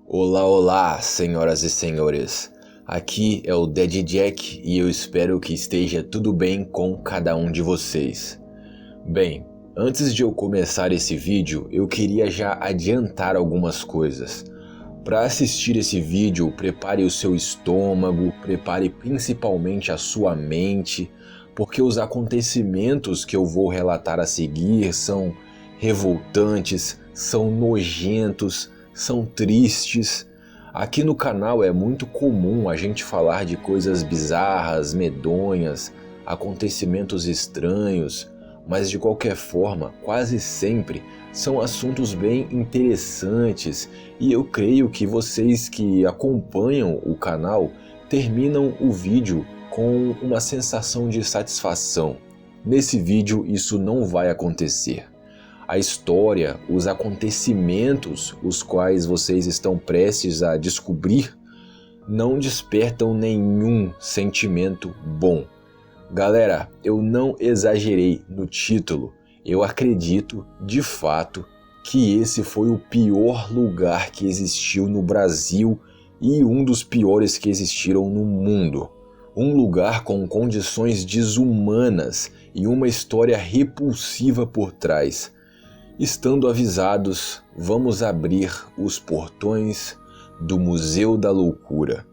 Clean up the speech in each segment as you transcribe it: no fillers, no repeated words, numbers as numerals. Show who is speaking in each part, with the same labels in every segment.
Speaker 1: Olá, olá, senhoras e senhores. Aqui é o Daddy Jack e eu espero que esteja tudo bem com cada um de vocês. Bem, antes de eu começar esse vídeo, eu queria já adiantar algumas coisas. Para assistir esse vídeo, prepare o seu estômago, prepare principalmente a sua mente, porque os acontecimentos que eu vou relatar a seguir são revoltantes, são nojentos, são tristes. Aqui no canal é muito comum a gente falar de coisas bizarras, medonhas, acontecimentos estranhos, mas de qualquer forma, quase sempre são assuntos bem interessantes e eu creio que vocês que acompanham o canal terminam o vídeo com uma sensação de satisfação. Nesse vídeo isso não vai acontecer. A história, os acontecimentos os quais vocês estão prestes a descobrir não despertam nenhum sentimento bom. Galera, eu não exagerei no título. Eu acredito, de fato, que esse foi o pior lugar que existiu no Brasil e um dos piores que existiram no mundo. Um lugar com condições desumanas e uma história repulsiva por trás. Estando avisados, vamos abrir os portões do Museu da Loucura.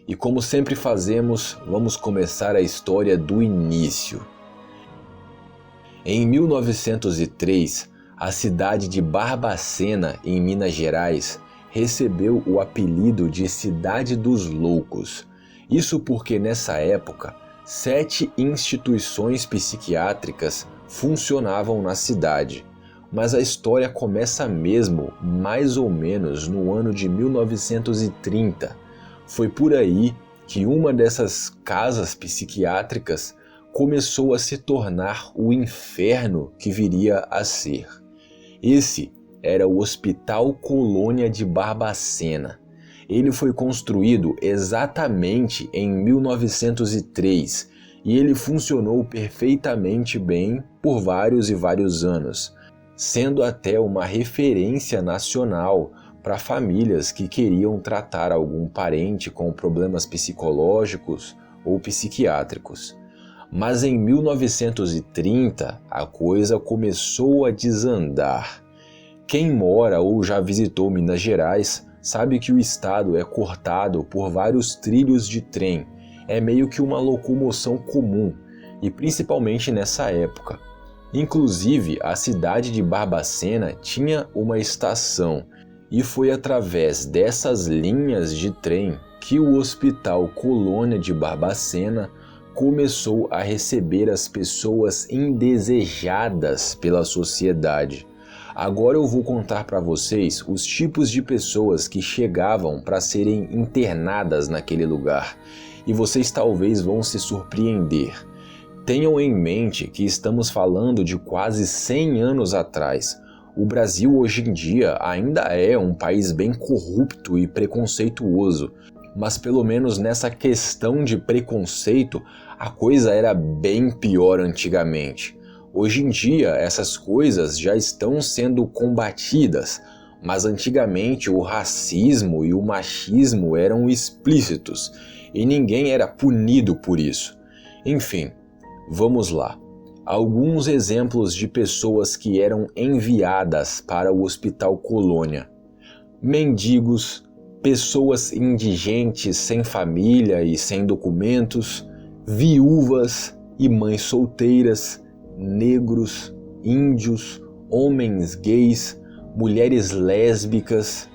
Speaker 1: E como sempre fazemos, vamos começar a história do início. Em 1903, a cidade de Barbacena, em Minas Gerais, recebeu o apelido de Cidade dos Loucos. Isso porque nessa época, 7 instituições psiquiátricas funcionavam na cidade. Mas a história começa mesmo, mais ou menos, no ano de 1930. Foi por aí que uma dessas casas psiquiátricas começou a se tornar o inferno que viria a ser. Esse era o Hospital Colônia de Barbacena. Ele foi construído exatamente em 1903 e ele funcionou perfeitamente bem por vários e vários anos, sendo até uma referência nacional para famílias que queriam tratar algum parente com problemas psicológicos ou psiquiátricos. Mas em 1930 a coisa começou a desandar. Quem mora ou já visitou Minas Gerais sabe que o estado é cortado por vários trilhos de trem. É meio que uma locomoção comum, e principalmente nessa época. Inclusive, a cidade de Barbacena tinha uma estação e foi através dessas linhas de trem que o Hospital Colônia de Barbacena começou a receber as pessoas indesejadas pela sociedade. Agora eu vou contar para vocês os tipos de pessoas que chegavam para serem internadas naquele lugar e vocês talvez vão se surpreender. Tenham em mente que estamos falando de quase 100 anos atrás. O Brasil hoje em dia ainda é um país bem corrupto e preconceituoso, mas pelo menos nessa questão de preconceito a coisa era bem pior antigamente. Hoje em dia essas coisas já estão sendo combatidas, mas antigamente o racismo e o machismo eram explícitos e ninguém era punido por isso. Enfim, vamos lá. Alguns exemplos de pessoas que eram enviadas para o Hospital Colônia. Mendigos, pessoas indigentes sem família e sem documentos, viúvas e mães solteiras, negros, índios, homens gays, mulheres lésbicas.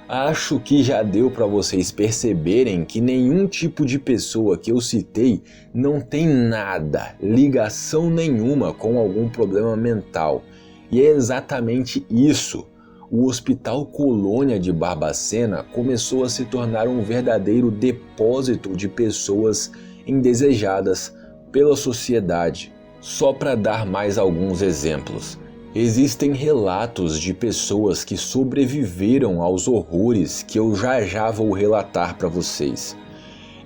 Speaker 1: Acho que já deu para vocês perceberem que nenhum tipo de pessoa que eu citei não tem nada, ligação nenhuma com algum problema mental. E é exatamente isso. O Hospital Colônia de Barbacena começou a se tornar um verdadeiro depósito de pessoas indesejadas pela sociedade. Só para dar mais alguns exemplos. Existem relatos de pessoas que sobreviveram aos horrores que eu já vou relatar para vocês.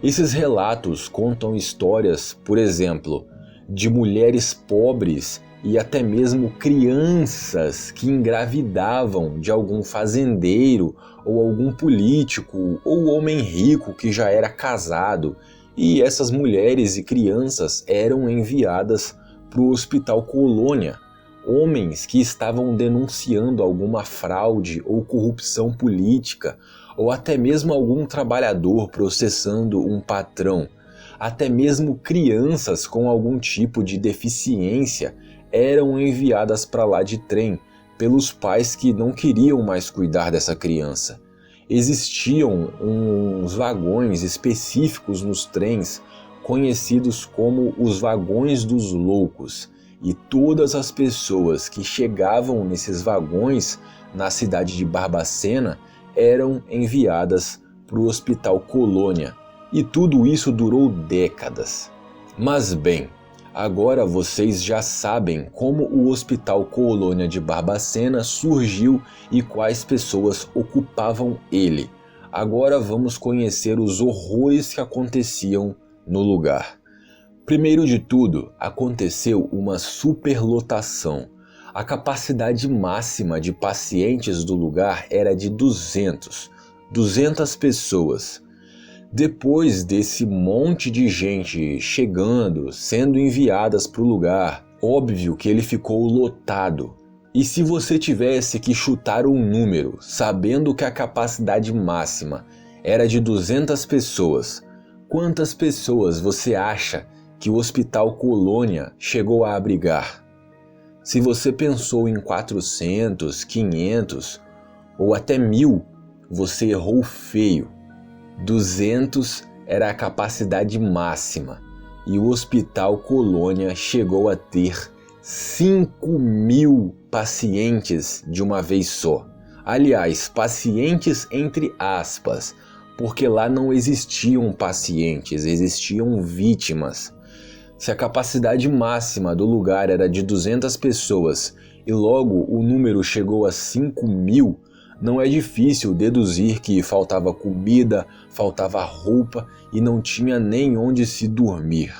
Speaker 1: Esses relatos contam histórias, por exemplo, de mulheres pobres e até mesmo crianças que engravidavam de algum fazendeiro ou algum político ou homem rico que já era casado, e essas mulheres e crianças eram enviadas para o Hospital Colônia. Homens que estavam denunciando alguma fraude ou corrupção política, ou até mesmo algum trabalhador processando um patrão. Até mesmo crianças com algum tipo de deficiência eram enviadas para lá de trem pelos pais que não queriam mais cuidar dessa criança. Existiam uns vagões específicos nos trens conhecidos como os vagões dos loucos, e todas as pessoas que chegavam nesses vagões na cidade de Barbacena eram enviadas para o Hospital Colônia, e tudo isso durou décadas. Mas bem, agora vocês já sabem como o Hospital Colônia de Barbacena surgiu e quais pessoas ocupavam ele. Agora vamos conhecer os horrores que aconteciam no lugar. Primeiro de tudo, aconteceu uma superlotação. A capacidade máxima de pacientes do lugar era de 200 pessoas. Depois desse monte de gente chegando, sendo enviadas para o lugar, óbvio que ele ficou lotado. E se você tivesse que chutar um número, sabendo que a capacidade máxima era de 200 pessoas, quantas pessoas você acha que o Hospital Colônia chegou a abrigar? Se você pensou em 400, 500 ou até 1000, você errou feio. 200 era a capacidade máxima e o Hospital Colônia chegou a ter 5.000 pacientes de uma vez só. Aliás, pacientes entre aspas, porque lá não existiam pacientes, existiam vítimas. Se a capacidade máxima do lugar era de 200 pessoas e logo o número chegou a 5.000, não é difícil deduzir que faltava comida, faltava roupa e não tinha nem onde se dormir.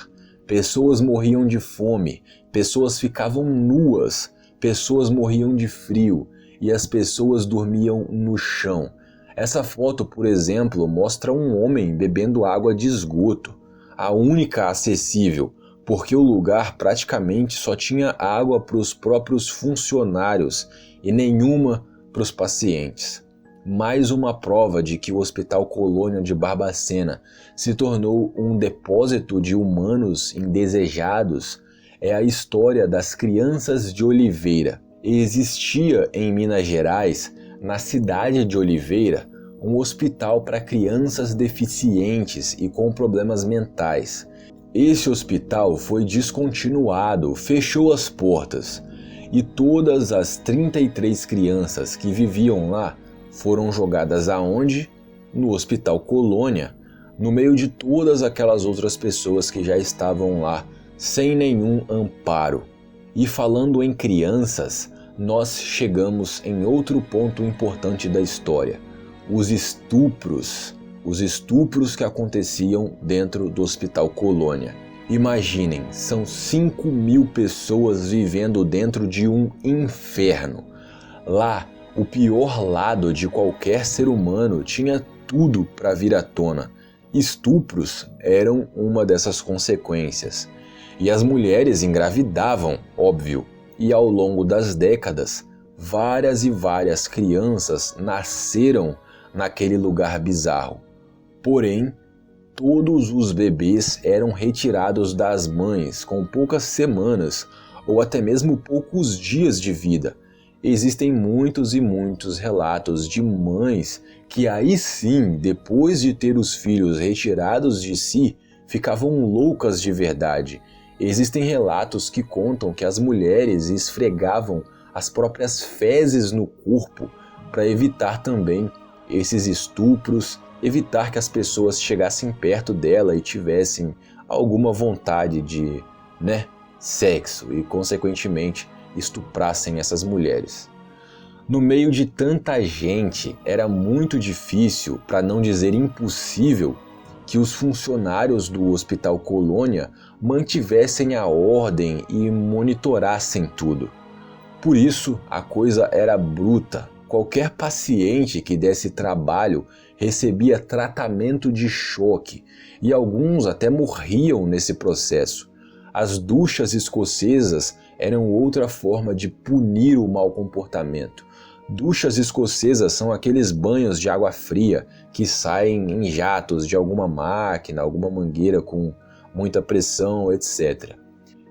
Speaker 1: Pessoas morriam de fome, pessoas ficavam nuas, pessoas morriam de frio e as pessoas dormiam no chão. Essa foto, por exemplo, mostra um homem bebendo água de esgoto, a única acessível, porque o lugar praticamente só tinha água para os próprios funcionários e nenhuma para os pacientes. Mais uma prova de que o Hospital Colônia de Barbacena se tornou um depósito de humanos indesejados é a história das Crianças de Oliveira. Existia em Minas Gerais, na cidade de Oliveira, um hospital para crianças deficientes e com problemas mentais. Esse hospital foi descontinuado, fechou as portas, e todas as 33 crianças que viviam lá foram jogadas aonde? No Hospital Colônia, no meio de todas aquelas outras pessoas que já estavam lá sem nenhum amparo. E falando em crianças, nós chegamos em outro ponto importante da história: os estupros que aconteciam dentro do Hospital Colônia. Imaginem, são 5.000 pessoas vivendo dentro de um inferno. Lá, o pior lado de qualquer ser humano tinha tudo para vir à tona. Estupros eram uma dessas consequências. E as mulheres engravidavam, óbvio, e ao longo das décadas, várias e várias crianças nasceram naquele lugar bizarro. Porém, todos os bebês eram retirados das mães com poucas semanas ou até mesmo poucos dias de vida. Existem muitos e muitos relatos de mães que aí sim, depois de ter os filhos retirados de si, ficavam loucas de verdade. Existem relatos que contam que as mulheres esfregavam as próprias fezes no corpo para evitar também esses estupros, evitar que as pessoas chegassem perto dela e tivessem alguma vontade de, sexo e, consequentemente, estuprassem essas mulheres. No meio de tanta gente, era muito difícil, para não dizer impossível, que os funcionários do Hospital Colônia mantivessem a ordem e monitorassem tudo. Por isso, a coisa era bruta. Qualquer paciente que desse trabalho recebia tratamento de choque e alguns até morriam nesse processo. As duchas escocesas eram outra forma de punir o mau comportamento. Duchas escocesas são aqueles banhos de água fria que saem em jatos de alguma máquina, alguma mangueira com muita pressão, etc.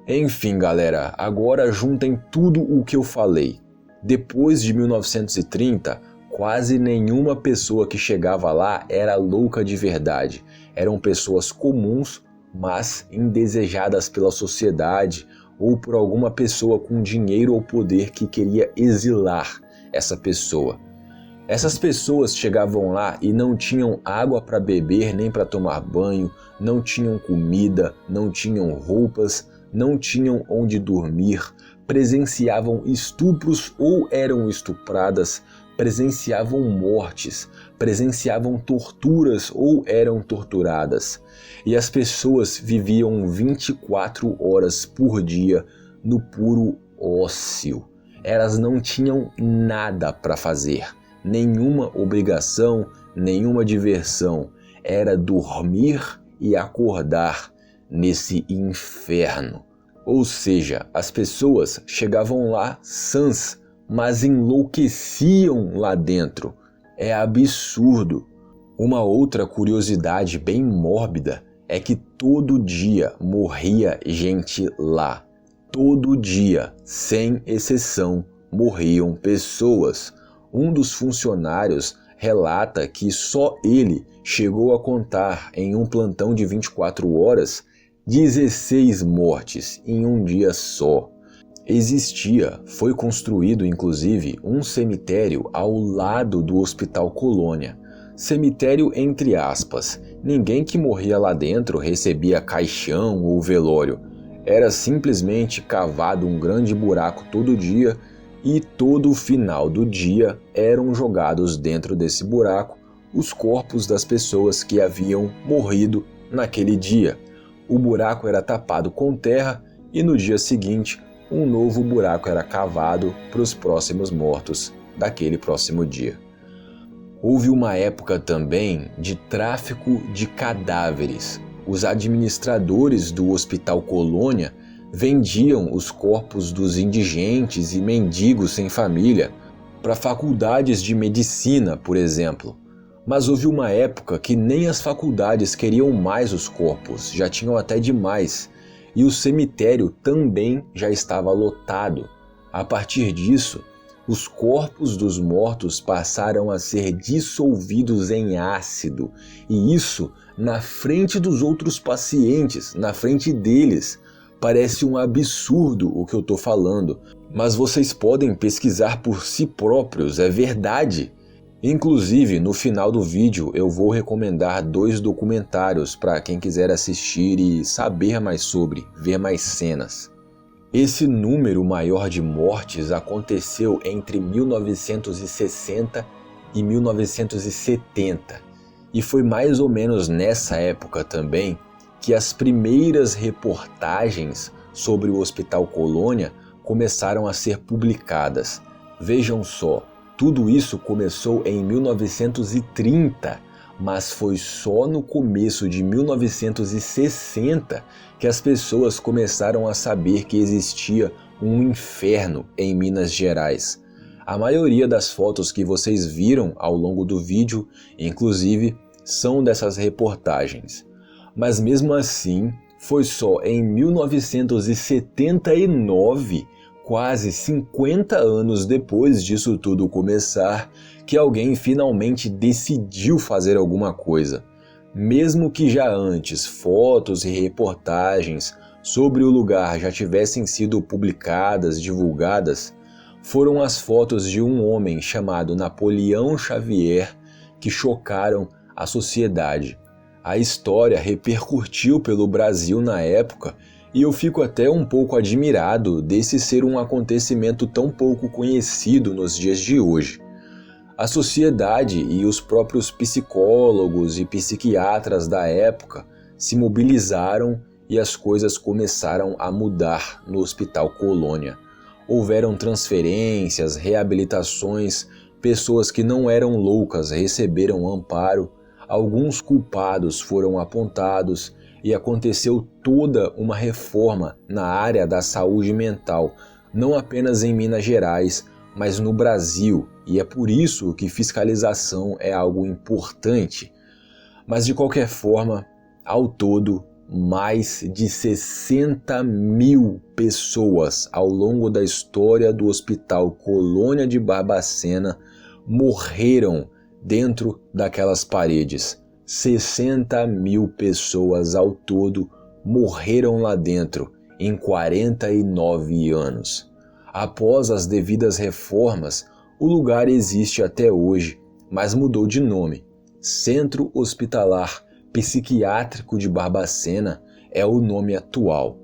Speaker 1: Enfim, galera, agora juntem tudo o que eu falei. Depois de 1930, quase nenhuma pessoa que chegava lá era louca de verdade. Eram pessoas comuns, mas indesejadas pela sociedade ou por alguma pessoa com dinheiro ou poder que queria exilar essa pessoa. Essas pessoas chegavam lá e não tinham água para beber nem para tomar banho, não tinham comida, não tinham roupas, não tinham onde dormir, presenciavam estupros ou eram estupradas, presenciavam mortes, presenciavam torturas ou eram torturadas. E as pessoas viviam 24 horas por dia no puro ócio. Elas não tinham nada para fazer, nenhuma obrigação, nenhuma diversão. Era dormir e acordar nesse inferno. Ou seja, as pessoas chegavam lá sãs, mas enlouqueciam lá dentro. É absurdo. Uma outra curiosidade bem mórbida é que todo dia morria gente lá. Todo dia, sem exceção, morriam pessoas. Um dos funcionários relata que só ele chegou a contar em um plantão de 24 horas 16 mortes em um dia só. Foi construído inclusive um cemitério ao lado do Hospital Colônia. Cemitério entre aspas. Ninguém que morria lá dentro recebia caixão ou velório. Era simplesmente cavado um grande buraco todo dia e todo final do dia eram jogados dentro desse buraco os corpos das pessoas que haviam morrido naquele dia. O buraco era tapado com terra e no dia seguinte um novo buraco era cavado para os próximos mortos daquele próximo dia. Houve uma época também de tráfico de cadáveres. Os administradores do Hospital Colônia vendiam os corpos dos indigentes e mendigos sem família para faculdades de medicina, por exemplo. Mas houve uma época que nem as faculdades queriam mais os corpos, já tinham até demais, e o cemitério também já estava lotado. A partir disso, os corpos dos mortos passaram a ser dissolvidos em ácido, e isso na frente dos outros pacientes, na frente deles. Parece um absurdo o que eu estou falando, mas vocês podem pesquisar por si próprios, é verdade. Inclusive, no final do vídeo eu vou recomendar 2 documentários para quem quiser assistir e saber mais sobre, ver mais cenas. Esse número maior de mortes aconteceu entre 1960 e 1970, e foi mais ou menos nessa época também que as primeiras reportagens sobre o Hospital Colônia começaram a ser publicadas. Vejam só, tudo isso começou em 1930, mas foi só no começo de 1960 que as pessoas começaram a saber que existia um inferno em Minas Gerais. A maioria das fotos que vocês viram ao longo do vídeo, inclusive, são dessas reportagens. Mas mesmo assim, foi só em 1979, quase 50 anos depois disso tudo começar, que alguém finalmente decidiu fazer alguma coisa. Mesmo que já antes fotos e reportagens sobre o lugar já tivessem sido publicadas, divulgadas, foram as fotos de um homem chamado Napoleão Xavier que chocaram a sociedade. A história repercutiu pelo Brasil na época e eu fico até um pouco admirado desse ser um acontecimento tão pouco conhecido nos dias de hoje. A sociedade e os próprios psicólogos e psiquiatras da época se mobilizaram e as coisas começaram a mudar no Hospital Colônia. Houveram transferências, reabilitações, pessoas que não eram loucas receberam amparo, alguns culpados foram apontados e aconteceu toda uma reforma na área da saúde mental, não apenas em Minas Gerais, mas no Brasil, e é por isso que fiscalização é algo importante. Mas de qualquer forma, ao todo, mais de 60 mil pessoas ao longo da história do Hospital Colônia de Barbacena morreram dentro daquelas paredes. 60 mil pessoas ao todo morreram lá dentro em 49 anos. Após as devidas reformas, o lugar existe até hoje, mas mudou de nome. Centro Hospitalar Psiquiátrico de Barbacena é o nome atual.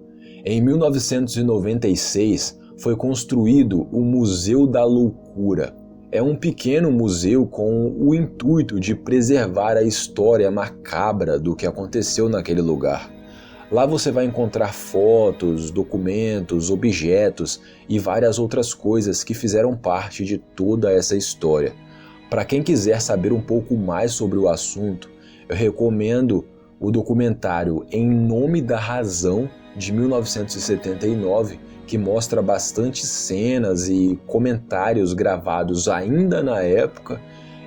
Speaker 1: Em 1996 foi construído o Museu da Loucura. É um pequeno museu com o intuito de preservar a história macabra do que aconteceu naquele lugar. Lá você vai encontrar fotos, documentos, objetos e várias outras coisas que fizeram parte de toda essa história. Para quem quiser saber um pouco mais sobre o assunto, eu recomendo o documentário Em Nome da Razão, de 1979, que mostra bastante cenas e comentários gravados ainda na época,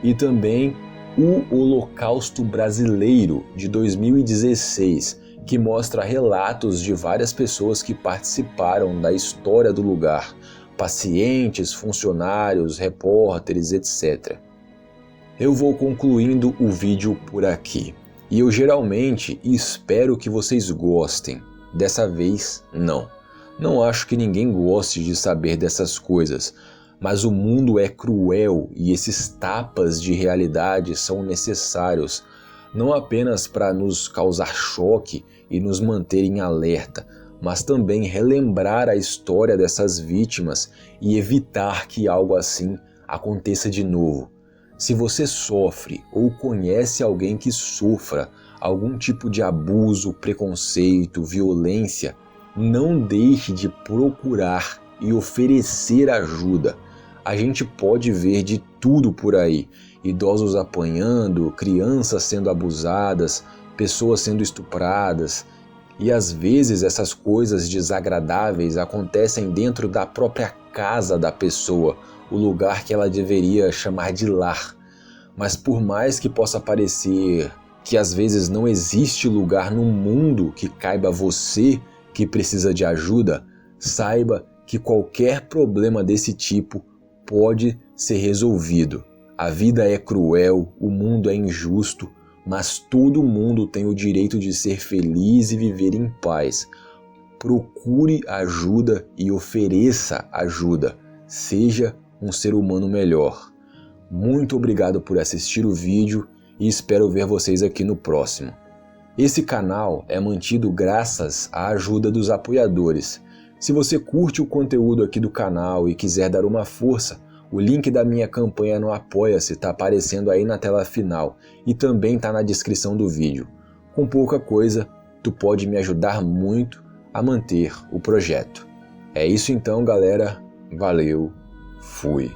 Speaker 1: e também o Holocausto Brasileiro, de 2016, que mostra relatos de várias pessoas que participaram da história do lugar, pacientes, funcionários, repórteres, etc. Eu vou concluindo o vídeo por aqui, e eu geralmente espero que vocês gostem. Dessa vez, não. Não acho que ninguém goste de saber dessas coisas, mas o mundo é cruel e esses tapas de realidade são necessários, não apenas para nos causar choque e nos manter em alerta, mas também relembrar a história dessas vítimas e evitar que algo assim aconteça de novo. Se você sofre ou conhece alguém que sofra algum tipo de abuso, preconceito, violência, não deixe de procurar e oferecer ajuda. A gente pode ver de tudo por aí: idosos apanhando, crianças sendo abusadas, pessoas sendo estupradas. E às vezes essas coisas desagradáveis acontecem dentro da própria casa da pessoa, o lugar que ela deveria chamar de lar. Mas por mais que possa parecer que às vezes não existe lugar no mundo que caiba você que precisa de ajuda, saiba que qualquer problema desse tipo pode ser resolvido. A vida é cruel, o mundo é injusto, mas todo mundo tem o direito de ser feliz e viver em paz. Procure ajuda e ofereça ajuda. Seja um ser humano melhor. Muito obrigado por assistir o vídeo e espero ver vocês aqui no próximo. Esse canal é mantido graças à ajuda dos apoiadores. Se você curte o conteúdo aqui do canal e quiser dar uma força, o link da minha campanha no Apoia-se está aparecendo aí na tela final e também está na descrição do vídeo. Com pouca coisa, tu pode me ajudar muito a manter o projeto. É isso então, galera. Valeu. Fui.